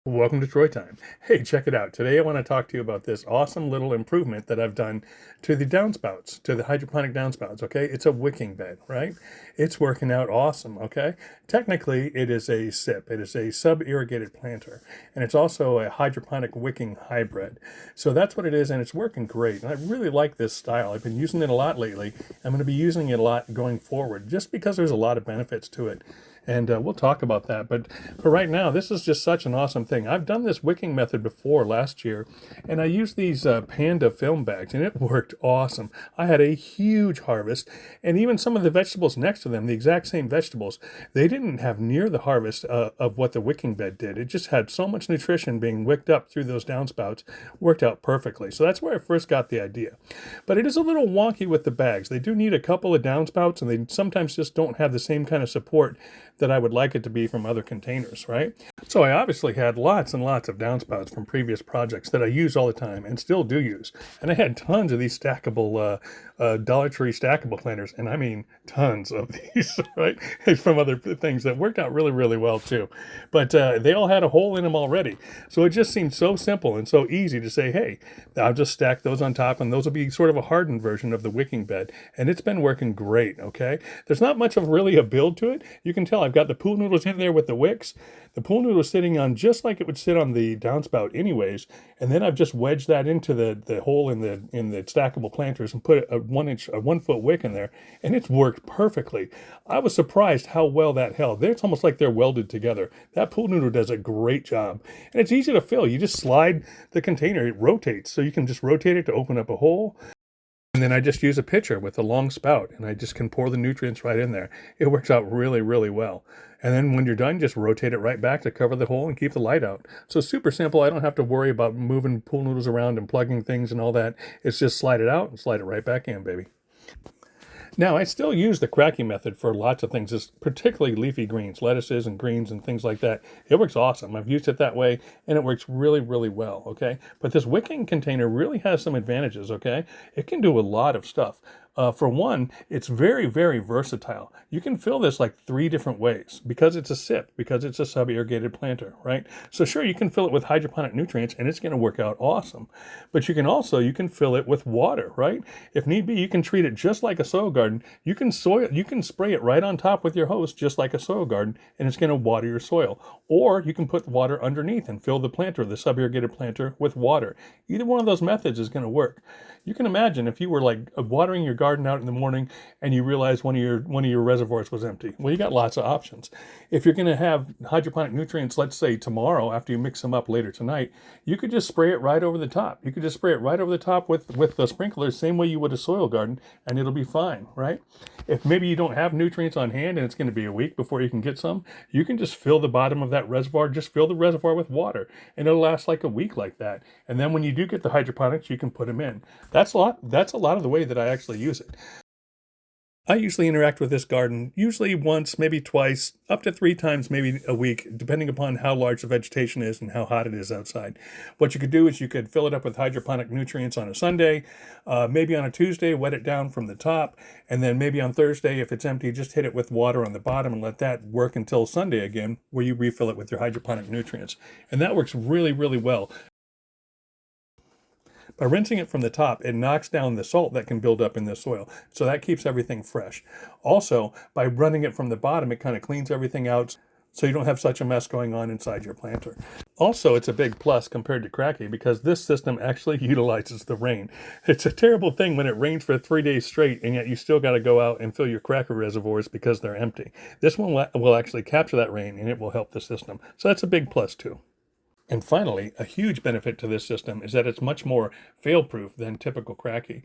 Welcome to Troy Time. Hey, check it out. Today I want to talk to you about this awesome little improvement that I've done to the downspouts, to the hydroponic downspouts, okay? It's a wicking bed, right? It's working out awesome, okay? Technically, it is a SIP. It is a sub-irrigated planter, and it's also a hydroponic wicking hybrid. So that's what it is, and it's working great. And I really like this style. I've been using it a lot lately. I'm going to be using it a lot going forward, just because there's a lot of benefits to it. And we'll talk about that. But for right now, this is just such an awesome thing. I've done this wicking method before last year, and I used these Panda film bags, and it worked awesome. I had a huge harvest, and even some of the vegetables next to them, the exact same vegetables, they didn't have near the harvest of what the wicking bed did. It just had so much nutrition being wicked up through those downspouts, worked out perfectly. So that's where I first got the idea. But it is a little wonky with the bags. They do need a couple of downspouts, and they sometimes just don't have the same kind of support that I would like it to be from other containers, right? So I obviously had lots and lots of downspouts from previous projects that I use all the time and still do use. And I had tons of these stackable Dollar Tree stackable planters, and I mean tons of these, right? From other things that worked out really, really well too. But they all had a hole in them already. So it just seemed so simple and so easy to say, hey, I'll just stack those on top, and those will be sort of a hardened version of the wicking bed. And it's been working great, okay? There's not much of really a build to it. You can tell I've got the pool noodles in there with the wicks. The pool noodle is sitting on just like it would sit on the downspout anyways, and then I've just wedged that into the hole in the stackable planters and put a 1 foot wick in there, and it's worked perfectly. I was surprised how well that held. It's almost like they're welded together. That pool noodle does a great job, and it's easy to fill. You just slide the container; it rotates, so you can just rotate it to open up a hole. And then I just use a pitcher with a long spout, and I just can pour the nutrients right in there. It works out really, really well. And then when you're done, just rotate it right back to cover the hole and keep the light out. So super simple. I don't have to worry about moving pool noodles around and plugging things and all that. It's just slide it out and slide it right back in, baby. Now, I still use the cracking method for lots of things, particularly leafy greens, lettuces and greens and things like that. It works awesome. I've used it that way, and it works really, really well, okay? But this wicking container really has some advantages, okay? It can do a lot of stuff. For one, it's very, very versatile. You can fill this like 3 different ways because it's a SIP, because it's a sub-irrigated planter, right? So sure, you can fill it with hydroponic nutrients, and it's going to work out awesome. But you can fill it with water, right? If need be, you can treat it just like a soil garden. You can spray it right on top with your hose, just like a soil garden, and it's going to water your soil. Or you can put water underneath and fill the planter, the sub-irrigated planter, with water. Either one of those methods is going to work. You can imagine if you were like watering your garden out in the morning and you realized one of your reservoirs was empty. Well, you got lots of options. If you're going to have hydroponic nutrients, let's say tomorrow after you mix them up later tonight, you could just spray it right over the top. You could just spray it right over the top with the sprinklers, same way you would a soil garden, and it'll be fine, right? If maybe you don't have nutrients on hand and it's going to be a week before you can get some, you can just fill the bottom of that reservoir, just fill the reservoir with water, and it'll last like a week like that. And then when you do get the hydroponics, you can put them in. That's a lot of the way that I actually use it. I usually interact with this garden usually once, maybe twice, up to 3 times maybe a week, depending upon how large the vegetation is and how hot it is outside. What you could do is you could fill it up with hydroponic nutrients on a Sunday, maybe on a Tuesday, wet it down from the top, and then maybe on Thursday, if it's empty, just hit it with water on the bottom and let that work until Sunday again, where you refill it with your hydroponic nutrients. And that works really, really well. By rinsing it from the top, it knocks down the salt that can build up in the soil. So that keeps everything fresh. Also, by running it from the bottom, it kind of cleans everything out so you don't have such a mess going on inside your planter. Also, it's a big plus compared to Cracky because this system actually utilizes the rain. It's a terrible thing when it rains for 3 days straight and yet you still got to go out and fill your cracker reservoirs because they're empty. This one will actually capture that rain and it will help the system. So that's a big plus too. And finally, a huge benefit to this system is that it's much more fail-proof than typical Cracky.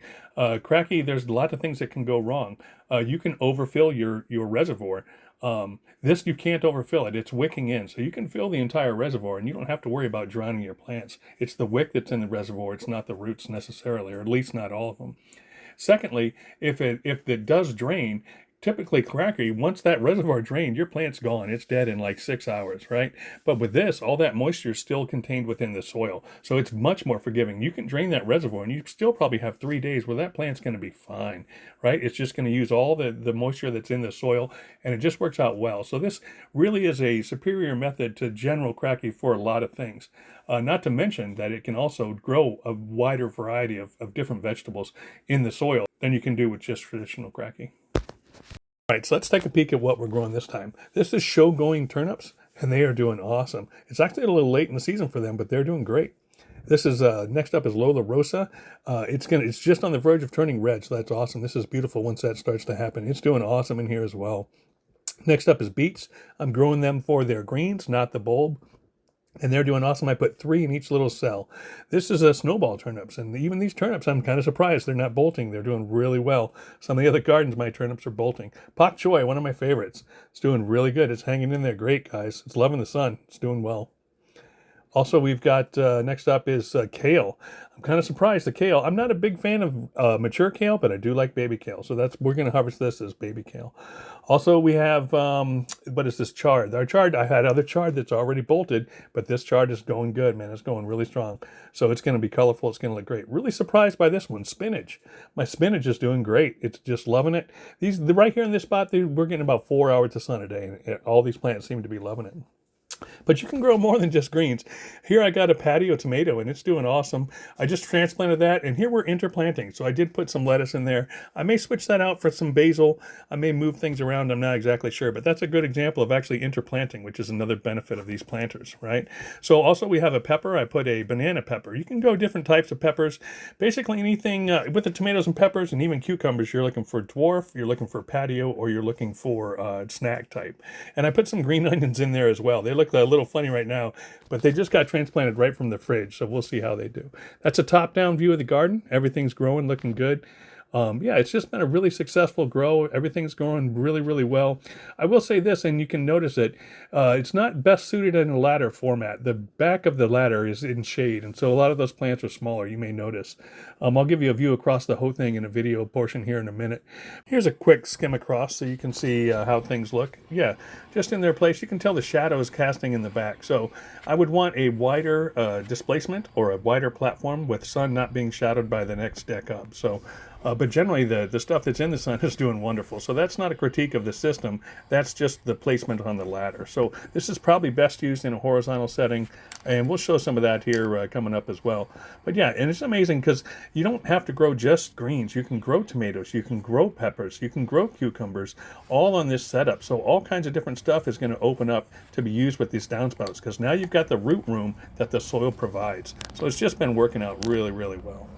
Cracky, there's a lot of things that can go wrong. You can overfill your reservoir. This, you can't overfill it. It's wicking in. So you can fill the entire reservoir and you don't have to worry about drowning your plants. It's the wick that's in the reservoir. It's not the roots necessarily, or at least not all of them. Secondly, if it does drain, typically cracky, once that reservoir drained, your plant's gone. It's dead in like 6 hours, right? But with this, all that moisture is still contained within the soil. So it's much more forgiving. You can drain that reservoir and you still probably have 3 days where that plant's going to be fine, right? It's just going to use all the moisture that's in the soil, and it just works out well. So this really is a superior method to general cracky for a lot of things. Not to mention that it can also grow a wider variety of different vegetables in the soil than you can do with just traditional cracky. All right, so let's take a peek at what we're growing this time. This is show-going turnips, and they are doing awesome. It's actually a little late in the season for them, but they're doing great. This is next up is Lola Rosa. It's just on the verge of turning red, so that's awesome. This is beautiful once that starts to happen. It's doing awesome in here as well. Next up is beets. I'm growing them for their greens, not the bulb. And they're doing awesome. I put 3 in each little cell. This is a snowball turnips, and even these turnips, I'm kind of surprised they're not bolting. They're doing really well. Some of the other gardens, my turnips are bolting. Pak Choi, one of my favorites. It's doing really good. It's hanging in there great, guys. It's loving the sun. It's doing well. Also, we've got, next up is kale. I'm kind of surprised, the kale. I'm not a big fan of mature kale, but I do like baby kale. So we're going to harvest this as baby kale. Also, we have, what is this, chard? Our chard, I had other chard that's already bolted, but this chard is going good, man. It's going really strong. So it's going to be colorful. It's going to look great. Really surprised by this one, spinach. My spinach is doing great. It's just loving it. Right here in this spot, we're getting about 4 hours of sun a day, and all these plants seem to be loving it. But you can grow more than just greens. Here I got a patio tomato, and it's doing awesome. I just transplanted that, and here we're interplanting. So I did put some lettuce in there. I may switch that out for some basil. I may move things around. I'm not exactly sure. But that's a good example of actually interplanting, which is another benefit of these planters, right? So also we have a pepper. I put a banana pepper. You can grow different types of peppers. Basically anything with the tomatoes and peppers and even cucumbers, you're looking for dwarf, you're looking for patio, or you're looking for snack type. And I put some green onions in there as well. They look a little funny right now, but they just got transplanted right from the fridge, so we'll see how they do. That's a top-down view of the garden. Everything's growing, looking good. Yeah, it's just been a really successful grow. Everything's going really, really well. I will say this, and you can notice it, it's not best suited in a ladder format. The back of the ladder is in shade, and so a lot of those plants are smaller, you may notice. I'll give you a view across the whole thing in a video portion here in a minute. Here's a quick skim across so you can see how things look. Yeah, just in their place, you can tell the shadow is casting in the back. So I would want a wider displacement or a wider platform with sun not being shadowed by the next deck up. So but generally, the stuff that's in the sun is doing wonderful. So that's not a critique of the system. That's just the placement on the ladder. So this is probably best used in a horizontal setting. And we'll show some of that here coming up as well. But yeah, and it's amazing because you don't have to grow just greens. You can grow tomatoes. You can grow peppers. You can grow cucumbers, all on this setup. So all kinds of different stuff is going to open up to be used with these downspouts because now you've got the root room that the soil provides. So it's just been working out really, really well.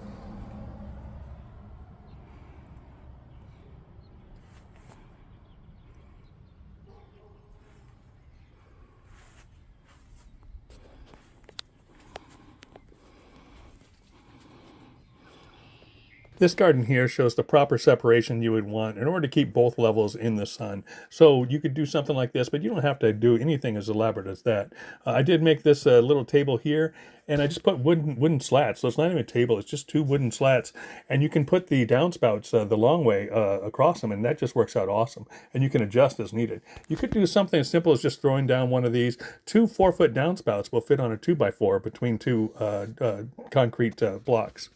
This garden here shows the proper separation you would want in order to keep both levels in the sun. So you could do something like this, but you don't have to do anything as elaborate as that. I did make this little table here, and I just put wooden slats. So it's not even a table, it's just 2 wooden slats. And you can put the downspouts the long way across them, and that just works out awesome. And you can adjust as needed. You could do something as simple as just throwing down one of these. 2 4-foot downspouts will fit on a 2x4 between 2 concrete blocks.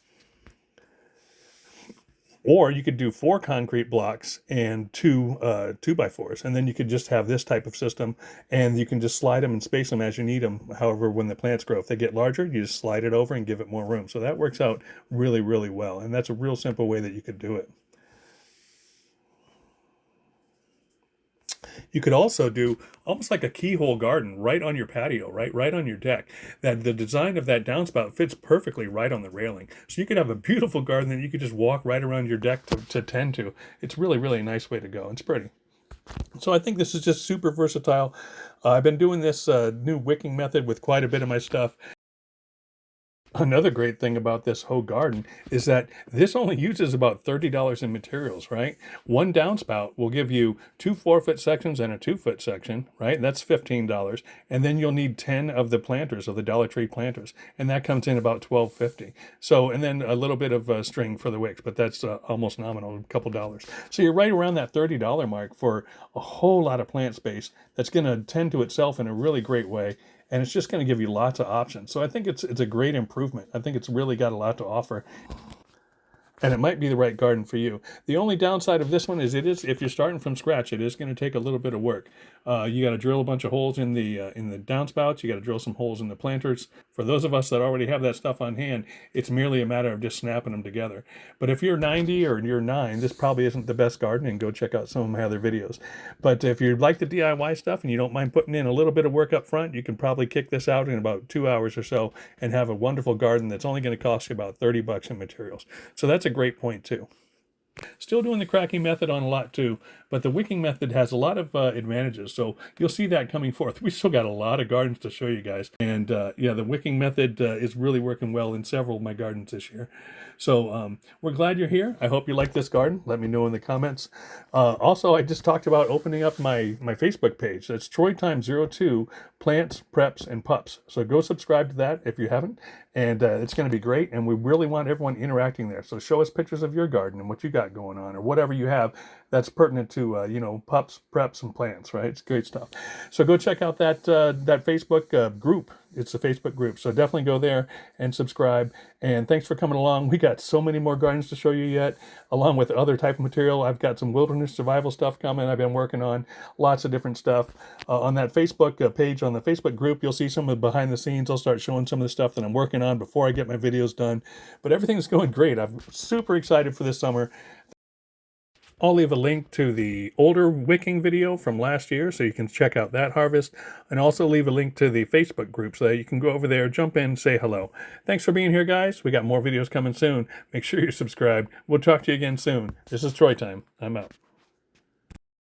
Or you could do 4 concrete blocks and 2 2x4s, and then you could just have this type of system, and you can just slide them and space them as you need them. However, when the plants grow, if they get larger, you just slide it over and give it more room. So that works out really, really well, and that's a real simple way that you could do it. You could also do almost like a keyhole garden right on your patio, right on your deck. That the design of that downspout fits perfectly right on the railing. So you could have a beautiful garden that you could just walk right around your deck to tend to. It's really, really a nice way to go. It's pretty. So I think this is just super versatile. I've been doing this new wicking method with quite a bit of my stuff. Another great thing about this whole garden is that this only uses about $30 in materials, right? One downspout will give you two 4-foot sections and a 2-foot section, right? That's $15. And then you'll need 10 of the planters, of the Dollar Tree planters. And that comes in about $12.50. So, and then a little bit of string for the wicks, but that's almost nominal, a couple dollars. So you're right around that $30 mark for a whole lot of plant space that's going to tend to itself in a really great way. And it's just going to give you lots of options. So I think it's a great improvement. I think it's really got a lot to offer. And it might be the right garden for you. The only downside of this one is if you're starting from scratch, it is going to take a little bit of work. You got to drill a bunch of holes in the downspouts. You got to drill some holes in the planters. For those of us that already have that stuff on hand, it's merely a matter of just snapping them together. But if you're 90 or you're 9, this probably isn't the best garden, and go check out some of my other videos. But if you like the DIY stuff and you don't mind putting in a little bit of work up front, you can probably kick this out in about 2 hours or so and have a wonderful garden that's only going to cost you about $30 in materials. So that's a great point too. Still doing the cracking method on a lot too, but the wicking method has a lot of advantages. So you'll see that coming forth. We still got a lot of gardens to show you guys. And yeah, the wicking method is really working well in several of my gardens this year. So we're glad you're here. I hope you like this garden. Let me know in the comments. Also, I just talked about opening up my Facebook page. That's TroyTime02 Plants, Preps, and Pups. So go subscribe to that if you haven't. And it's going to be great. And we really want everyone interacting there. So show us pictures of your garden and what you got going on, or whatever you have that's pertinent to pups, preps, and plants. Right? It's great stuff. So go check out that Facebook group. It's a Facebook group, so definitely go there and subscribe. And thanks for coming along. We got so many more gardens to show you yet, along with other type of material. I've got some wilderness survival stuff coming. I've been working on lots of different stuff on that Facebook page, on the Facebook group. You'll see some of the behind the scenes. I'll start showing some of the stuff that I'm working on before I get my videos done. But everything's going great. I'm super excited for this summer. I'll leave a link to the older wicking video from last year so you can check out that harvest, and also leave a link to the Facebook group so that you can go over there, jump in, say hello. Thanks for being here, guys. We got more videos coming soon. Make sure you're subscribed. We'll talk to you again soon. This is Troy Time. I'm out.